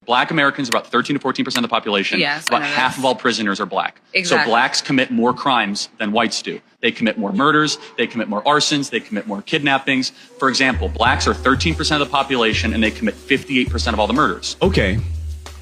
Black Americans are about 13 to 14% of the population. Yes, about half of all prisoners are black. Exactly. So blacks commit more crimes than whites do. They commit more murders, they commit more arsons, they commit more kidnappings. For example, blacks are 13% of the population and they commit 58% of all the murders. Okay.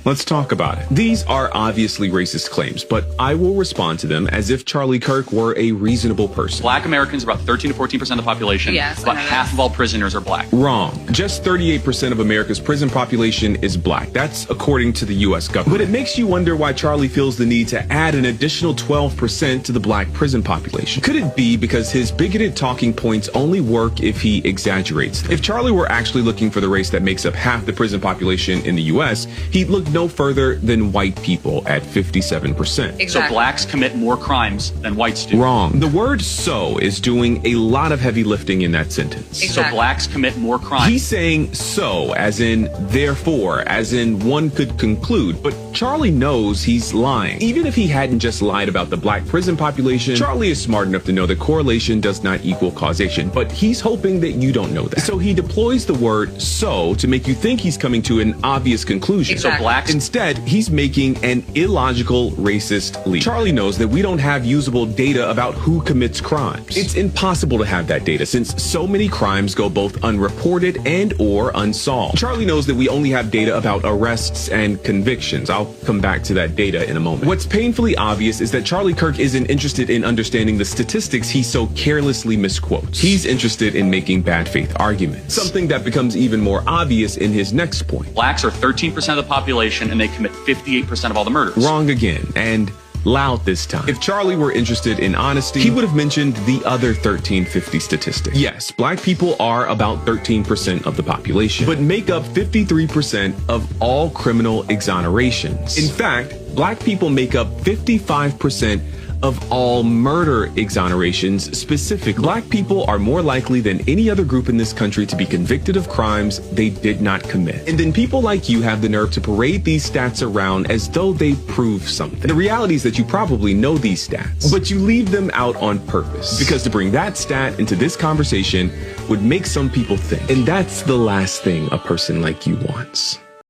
Let's talk about it. These are obviously racist claims, but I will respond to them as if Charlie Kirk were a reasonable person. Black Americans are about 13 to 14% of the population. Yes, about half of all prisoners are black. Wrong. Just 38% of America's prison population is black. That's according to the U.S. government. But it makes you wonder why Charlie feels the need to add an additional 12% to the black prison population. Could it be because his bigoted talking points only work if he exaggerates them? If Charlie were actually looking for the race that makes up half the prison population in the U.S., he'd look no further than white people at 57%. Exactly. So blacks commit more crimes than whites do. Wrong. The word "so" is doing a lot of heavy lifting in that sentence. So blacks commit more crimes. He's saying "so" as in therefore, as in one could conclude, but Charlie knows he's lying. Even if he hadn't just lied about the black prison population, Charlie is smart enough to know that correlation does not equal causation, but he's hoping that you don't know that. So he deploys the word "so" to make you think he's coming to an obvious conclusion. Exactly. So blacks Instead, he's making an illogical racist leap. Charlie knows that we don't have usable data about who commits crimes. It's impossible to have that data since so many crimes go both unreported and or unsolved. Charlie knows that we only have data about arrests and convictions. I'll come back to that data in a moment. What's painfully obvious is that Charlie Kirk isn't interested in understanding the statistics he so carelessly misquotes. He's interested in making bad faith arguments. Something that becomes even more obvious in his next point. blacks are 13% of the population and they commit 58% of all the murders. Wrong again, and loud this time. If Charlie were interested in honesty, he would have mentioned the other 1350 statistic. Yes, black people are about 13% of the population, but make up 53% of all criminal exonerations. In fact, black people make up 55% of all murder exonerations specifically. Black people are more likely than any other group in this country to be convicted of crimes they did not commit. And then people like you have the nerve to parade these stats around as though they prove something. The reality is that you probably know these stats, but you leave them out on purpose because to bring that stat into this conversation would make some people think. And that's the last thing a person like you wants.